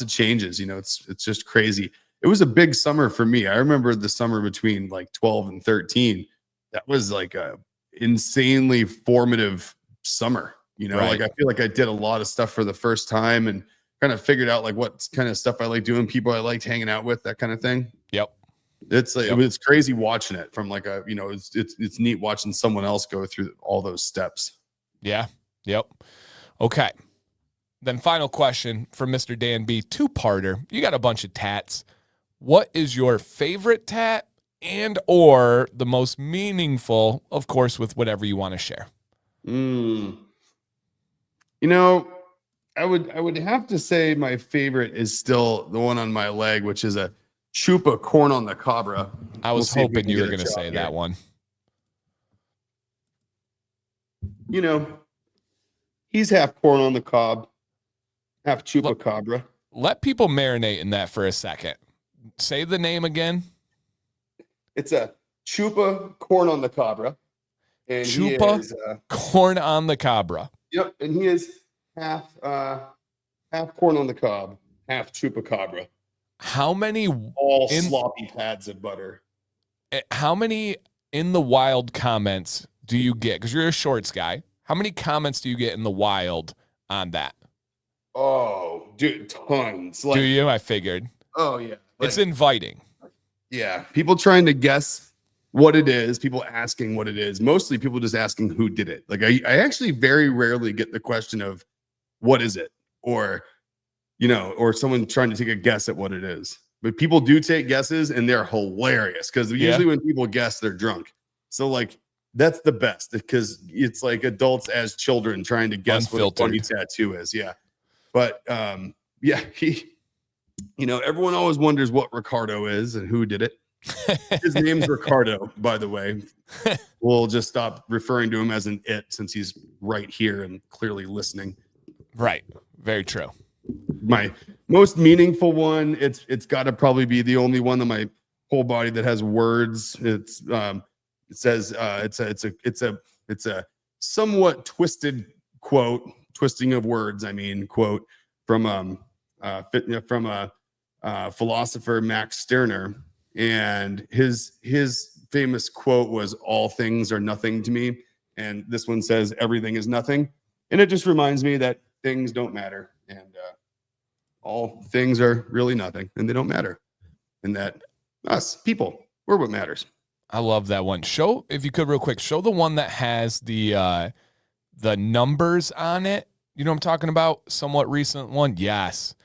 changes, it's just crazy. It was a big summer for me. I remember the summer between like 12 and 13. That was like a insanely formative summer, Right. Like I feel like I did a lot of stuff for the first time and kind of figured out like what kind of stuff I like doing, people I liked hanging out with, that kind of thing. Yep. It's like, it's crazy watching it from like it's neat watching someone else go through all those steps. Yeah. Yep. Okay. Then final question for Mr. Dan B, 2-parter. You got a bunch of tats. What is your favorite tat and or the most meaningful, of course, with whatever you want to share? I would have to say my favorite is still the one on my leg, which is a chupa corn on the cabra. I was hoping you were going to say that one. He's half corn on the cob, half chupa cabra. Let people marinate in that for a second. Say the name again. It's a chupa corn on the cabra. and he Chupa is corn on the cabra. yep, and he is half corn on the cob, half chupacabra. How many All in sloppy pads of butter. how many in the wild comments do you get? Because you're a shorts guy. How many comments do you get in the wild on that? Oh, dude, tons. Do you? I figured. Oh yeah. It's inviting. Yeah. People trying to guess what it is, people asking what it is. Mostly people just asking who did it. Like I actually very rarely get the question of what is it? Or, or someone trying to take a guess at what it is. But people do take guesses and they're hilarious because usually when people guess, they're drunk. So like that's the best because it's like adults as children trying to guess Unfiltered. what a funny tattoo is. Yeah. But everyone always wonders what Ricardo is and who did it. His name's Ricardo, by the way. We'll just stop referring to him as an it since he's right here and clearly listening. Right. Very true. My most meaningful one, it's got to probably be the only one on my whole body that has words. It says it's a somewhat twisted quote, twisting of words. I mean, quote from a philosopher, Max Stirner, and his famous quote was "All things are nothing to me," and this one says "Everything is nothing," and it just reminds me that things don't matter, and all things are really nothing, and they don't matter, and that us people, we're what matters. I love that one. Show, if you could real quick, show the one that has the numbers on it. You know what I'm talking about? Somewhat recent one. Yes.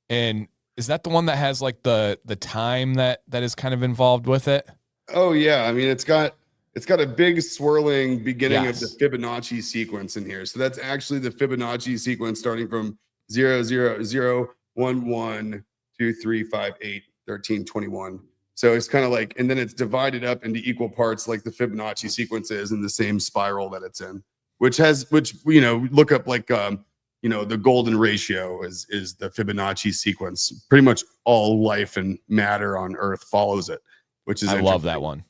And is that the one that has like the time that is kind of involved with it? Oh yeah. I mean, it's got a big swirling beginning of the Yes. Fibonacci sequence in here. So that's actually the Fibonacci sequence starting from 0, 0, 0, 1, 1, 2, 3, 5, 8, 13, 21. So it's kind of like, and then it's divided up into equal parts like the Fibonacci sequence is in the same spiral that it's in, which look up like, the golden ratio is the Fibonacci sequence. Pretty much all life and matter on Earth follows it, which is I love that one.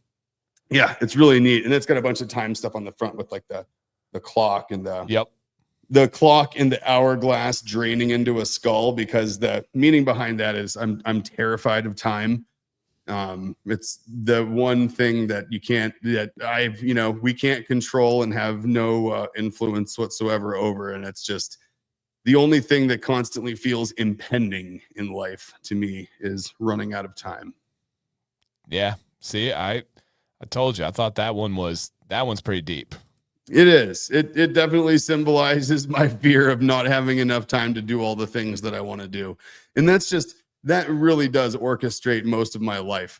Yeah, it's really neat. And it's got a bunch of time stuff on the front with like the clock and the clock and the hourglass draining into a skull, because the meaning behind that is I'm terrified of time. It's the one thing that we can't control and have no influence whatsoever over. And it's just the only thing that constantly feels impending in life to me is running out of time. Yeah. See, I told you, I thought that one's pretty deep. It is. It definitely symbolizes my fear of not having enough time to do all the things that I want to do. And that really does orchestrate most of my life.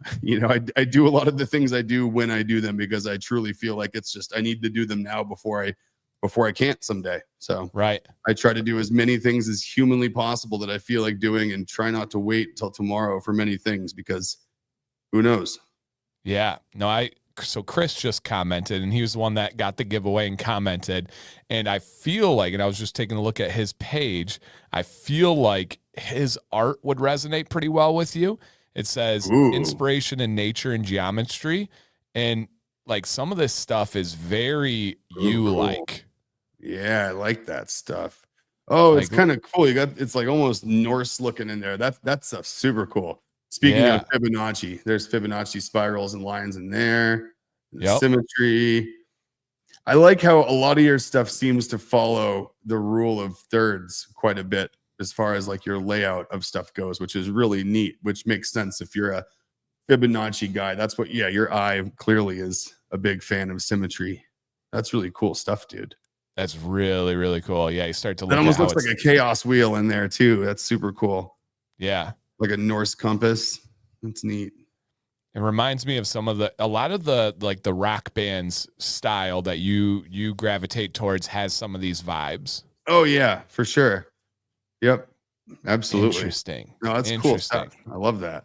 I do a lot of the things I do when I do them because I truly feel like it's just, I need to do them now before I can't someday. So right. I try to do as many things as humanly possible that I feel like doing and try not to wait till tomorrow for many things because who knows? Yeah. No, so Chris just commented, and he was the one that got the giveaway and commented. And I feel like, and I was just taking a look at his page, I feel like his art would resonate pretty well with you. It says inspiration in nature and geometry. And like some of this stuff is very you-like. Yeah, I like that stuff. Oh, it's kind of cool. It's like almost Norse looking in there. That stuff's super cool. Speaking of Fibonacci, there's Fibonacci spirals and lines in there. Symmetry. I like how a lot of your stuff seems to follow the rule of thirds quite a bit as far as like your layout of stuff goes, which is really neat, which makes sense if you're a Fibonacci guy. That's what, your eye clearly is a big fan of symmetry. That's really cool stuff, dude. That's really, really cool. Yeah, you start to look at it. Almost looks like a chaos wheel in there too. That's super cool. Yeah. Like a Norse compass. That's neat. It reminds me of a lot of the rock bands style that you gravitate towards has some of these vibes. Oh yeah, for sure. Yep. Absolutely. Interesting. No, that's cool stuff. I love that.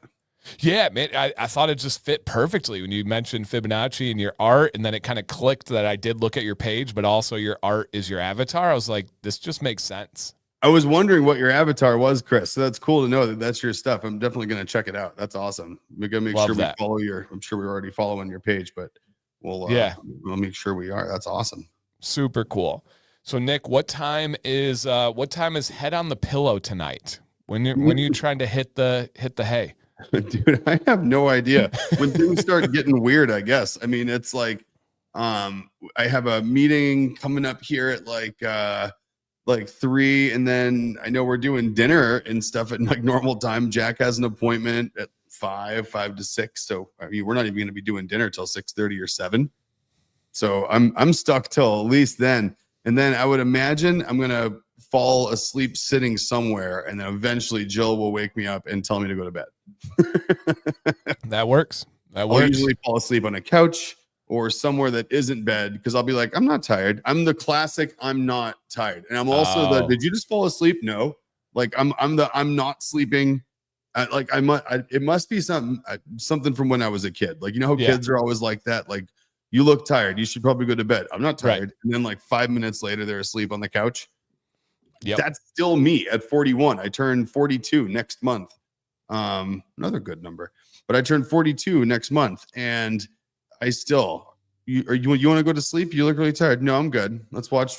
Yeah, man. I thought it just fit perfectly when you mentioned Fibonacci and your art, and then it kind of clicked that I did look at your page, but also your art is your avatar. I was like, this just makes sense. I was wondering what your avatar was, Chris. So that's cool to know that that's your stuff. I'm definitely going to check it out. That's awesome. We're going to make sure we follow I'm sure we're already following your page, but we'll make sure we are. That's awesome. Super cool. So Nick, what time is head on the pillow tonight? When are you trying to hit the hay? Dude, I have no idea. When things start getting weird, I guess. I mean, it's like I have a meeting coming up here at like 3, and then I know we're doing dinner and stuff at like normal time. Jack has an appointment at 5 to 6. So I mean, we're not even going to be doing dinner till 6:30 or 7. So I'm stuck till at least then. And then I would imagine I'm going to fall asleep sitting somewhere, and then eventually Jill will wake me up and tell me to go to bed. That works. I'll usually fall asleep on a couch or somewhere that isn't bed, because I'll be like, I'm not tired. I'm the classic I'm not tired. And I'm also did you just fall asleep? No. Like I'm not sleeping. It must be something from when I was a kid. Like, you know how kids are always like that? Like, you look tired, you should probably go to bed. I'm not tired. Right. And then like 5 minutes later, they're asleep on the couch. Yep. That's still me at 41. I turn 42 next month. Another good number, but I turn 42 next month, and I still, you want to go to sleep? You look really tired. No, I'm good. Let's watch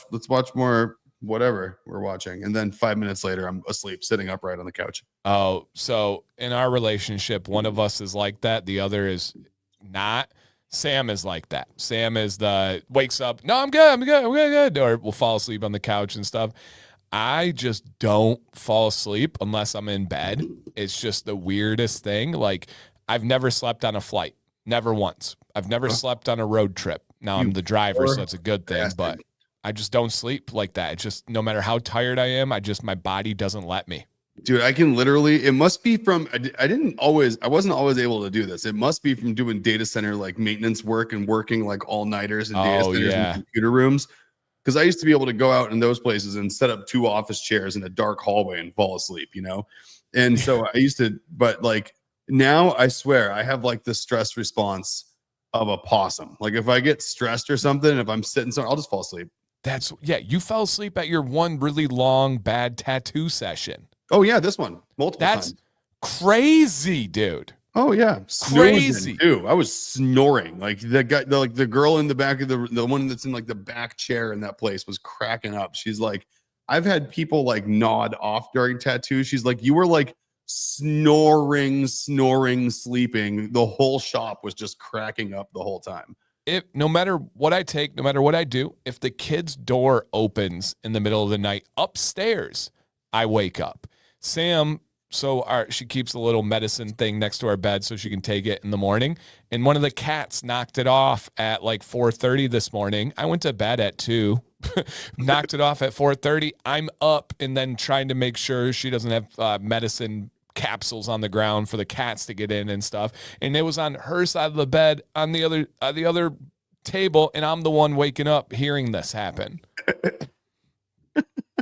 more, whatever we're watching. And then 5 minutes later, I'm asleep, sitting upright on the couch. Oh, so in our relationship, one of us is like that. The other is not. Sam is like that. Sam is wakes up. No, I'm good. Or we'll fall asleep on the couch and stuff. I just don't fall asleep unless I'm in bed. It's just the weirdest thing. Like, I've never slept on a flight. Never once. I've never slept on a road trip. Now I'm the driver, so that's a good thing, but I just don't sleep like that. It's just, no matter how tired I am, my body doesn't let me. Dude, I can literally, it must be from, I wasn't always able to do this. It must be from doing data center, like maintenance work and working like all-nighters in data centers and computer rooms. Because I used to be able to go out in those places and set up 2 office chairs in a dark hallway and fall asleep, you know? And so I used to, but like now I swear I have like the stress response of a possum. Like if I get stressed or something, if I'm sitting somewhere, I'll just fall asleep. You fell asleep at your one really long, bad tattoo session. Oh yeah, this one multiple times. That's crazy, dude. Oh yeah, crazy. Dude, I was snoring. Like the guy, the girl in the back of the one that's in like the back chair in that place was cracking up. She's like, I've had people like nod off during tattoos. She's like, you were like snoring, sleeping. The whole shop was just cracking up the whole time. No matter what I take, no matter what I do, if the kid's door opens in the middle of the night upstairs, I wake up. Sam, she keeps a little medicine thing next to our bed so she can take it in the morning. And one of the cats knocked it off at like 4:30 this morning. I went to bed at 2, knocked it off at 4:30. I'm up and then trying to make sure she doesn't have medicine capsules on the ground for the cats to get in and stuff. And it was on her side of the bed on the other table, and I'm the one waking up hearing this happen.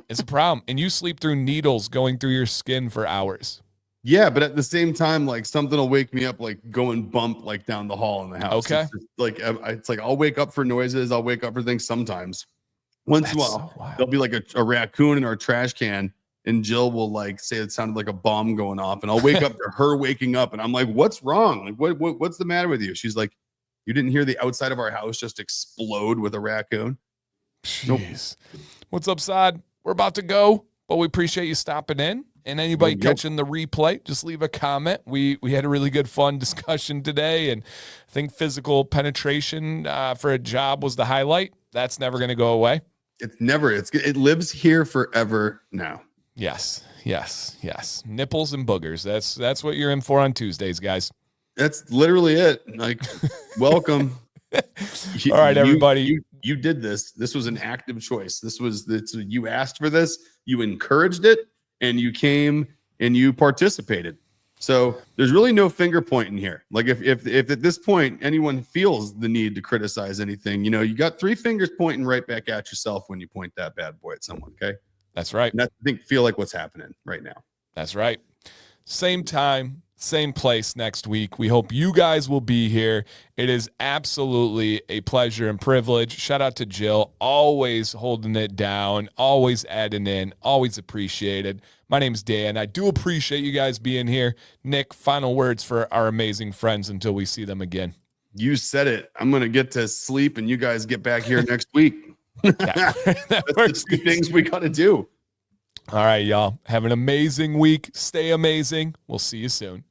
It's a problem. And you sleep through needles going through your skin for hours. Yeah, but at the same time, like something will wake me up, like going bump like down the hall in the house. Okay. It's like I'll wake up for noises. I'll wake up for things sometimes. Once in a while, there'll be like a raccoon in our trash can, and Jill will like say it sounded like a bomb going off, and I'll wake up to her waking up, and I'm like, "What's wrong? Like, what's the matter with you?" She's like, "You didn't hear the outside of our house just explode with a raccoon?" Jeez. Nope. What's up, Sod? We're about to go, but we appreciate you stopping in. And anybody catching the replay, just leave a comment. We had a really good, fun discussion today, and I think physical penetration for a job was the highlight. That's never going to go away. It lives here forever now. Yes. Nipples and boogers. That's what you're in for on Tuesdays, guys. That's literally it. Like, welcome. All right, everybody. You did this. This was an active choice. You asked for this. You encouraged it, and you came and you participated. So there's really no finger pointing here. Like if at this point anyone feels the need to criticize anything, you got 3 fingers pointing right back at yourself when you point that bad boy at someone. Okay, that's right. And I feel like what's happening right now. That's right. Same time, same place next week. We hope you guys will be here. It is absolutely a pleasure and privilege. Shout out to Jill, always holding it down, always adding in, always appreciated. My name's Dan. I do appreciate you guys being here. Nick, final words for our amazing friends until we see them again. You said it. I'm going to get to sleep and you guys get back here next week. That That's works. the two things we got to do. All right, y'all. Have an amazing week. Stay amazing. We'll see you soon.